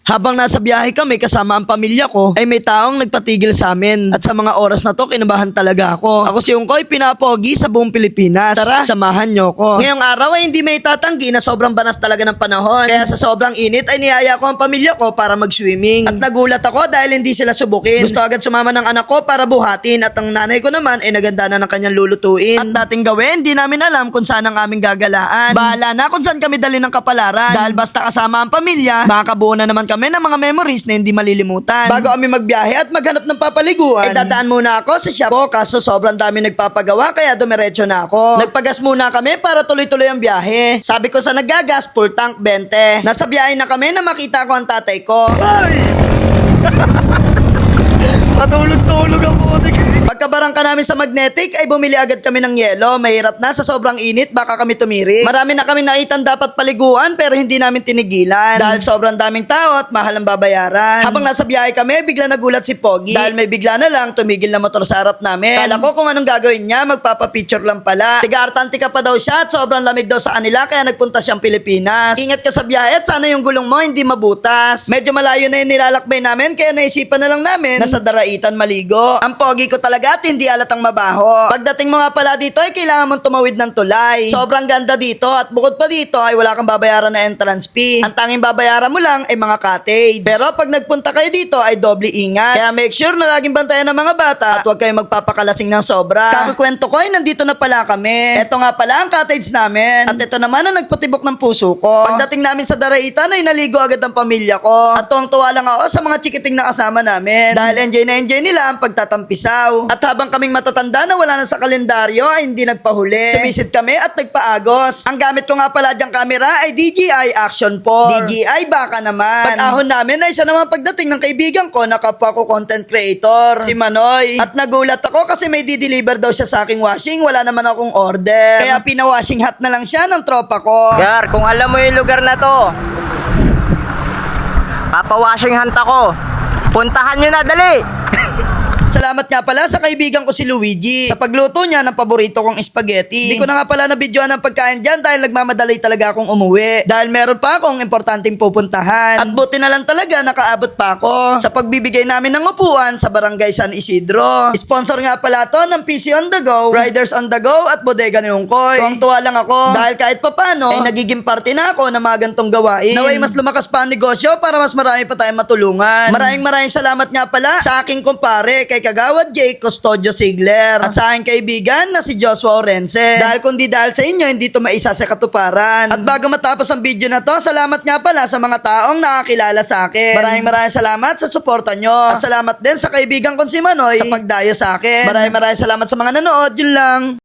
Habang nasa biyahe kami kasama ang pamilya ko, ay may taong nagpatigil sa amin. At sa mga oras na to, kinabahan talaga ako. Ako si Ungkoy, pinapogi sa buong Pilipinas. Tara, samahan nyo ko. Ngayong araw ay hindi may tatanggi na sobrang banas talaga ng panahon. Kaya sa sobrang init ay niyaya ko ang pamilya ko para mag-swimming. At nagulat ako dahil hindi sila subukin. Gusto agad sumama ng anak ko para buhatin. At ang nanay ko naman ay naganda na ng kanyang lulutuin. At dating gawin, hindi namin alam kung saan ang aming gagalaan. Bahala na kung saan kami dali ng kapalaran. Dahil basta kasama ang pamilya, makakabuo na naman kami ng mga memories na hindi malilimutan. Bago kami magbiyahe at maghanap ng papaliguan, ay dadaan muna ako sa shop ko kaso sobrang dami nagpapagawa kaya dumiretso na ako. Nagpagas muna kami para tuloy-tuloy ang biyahe. Sabi ko sa naggagas, full tank 20. Nasa biyahe na kami na makita ko ang tatay ko. Ay! Patulog-tulog ang putik. Pagkabarangka namin sa Magnetic ay bumili agad kami ng yelo. Mahirap na sa sobrang init baka kami tumiri. Marami na kami naitan dapat paliguan pero hindi namin tinigilan. Dahil sobrang daming tao at mahal ang babayaran. Habang nasa biyahe kami, bigla nagulat si Pogi. Dahil may bigla na lang tumigil na motor sa harap namin. Kala ko kung anong gagawin niya, magpapapicture lang pala. Tiga-artantika pa daw siya at sobrang lamig daw sa kanila kaya nagpunta siyang Pilipinas. Ingat ka sa biyahe at sana yung gulong mo hindi mabutas. Medyo malayo na yung nilalakbay namin kaya naisipan na lang namin na sa daraitan maligo. Ang Pogi ko talaga at hindi alatang mabaho. Pagdating mo nga pala dito ay kailangan mong tumawid ng tulay. Sobrang ganda dito at bukod pa dito ay wala kang babayaran na entrance fee. Ang tanging babayaran mo lang ay mga cottage. Pero pag nagpunta kayo dito ay doble ingat. Kaya make sure na laging bantayan ng mga bata at huwag kayong magpapakalasing ng sobra. Kakukwento ko ay nandito na pala kami. Ito nga pala ang cottage namin. At ito naman ang nagpatibok ng puso ko. Pagdating namin sa daraitan ay naligo agad ang pamilya ko. At tuwang-tuwa lang ako sa mga chikiting na kasama namin. Dahil enjoy na enjoy nila ang pagtatampisaw. At habang kaming matatanda na wala na sa kalendaryo ay hindi nagpahuli. Sumisid kami at nagpaagos. Ang gamit ko nga pala dyang camera ay DJI Action 4. DJI baka naman. Pag-ahon namin ay isa naman pagdating ng kaibigan ko na kapwa ko content creator, si Manoy. At nagulat ako kasi may di-deliver daw siya sa aking washing. Wala naman akong order. Kaya pina-washing hat na lang siya ng tropa ko. Gar, kung alam mo yung lugar na to, papa-washing hand ako. Puntahan nyo na, dali! Salamat nga pala sa kaibigan ko si Luigi sa pagluto niya ng paborito kong spaghetti. Hindi ko na nga pala nabidyoan ng pagkain dyan dahil nagmamadali talaga akong umuwi. Dahil meron pa akong importanteng pupuntahan. At buti na lang talaga nakaabot pa ako sa pagbibigay namin ng upuan sa Barangay San Isidro. Sponsor nga pala to ng PC on the Go, Riders on the Go at Bodega ni Ungkoy. Tuwang-tuwa lang ako dahil kahit papano ay nagiging parte na ako ng mga gantong gawain. Naway mas lumakas pa ang negosyo para mas marami pa tayong matulungan. Maraming salamat nga pala sa aking kumpare kay Kagawad Jake Custodio Sigler at sa aking kaibigan na si Joshua Orense. Dahil kundi dahil sa inyo, hindi to maisa sa katuparan. At bago matapos ang video na to, salamat nga pala sa mga taong nakakilala sa akin. Maraming salamat sa suporta nyo. At salamat din sa kaibigan kong si Manoy sa pagdayo sa akin. Maraming salamat sa mga nanood. Yun lang.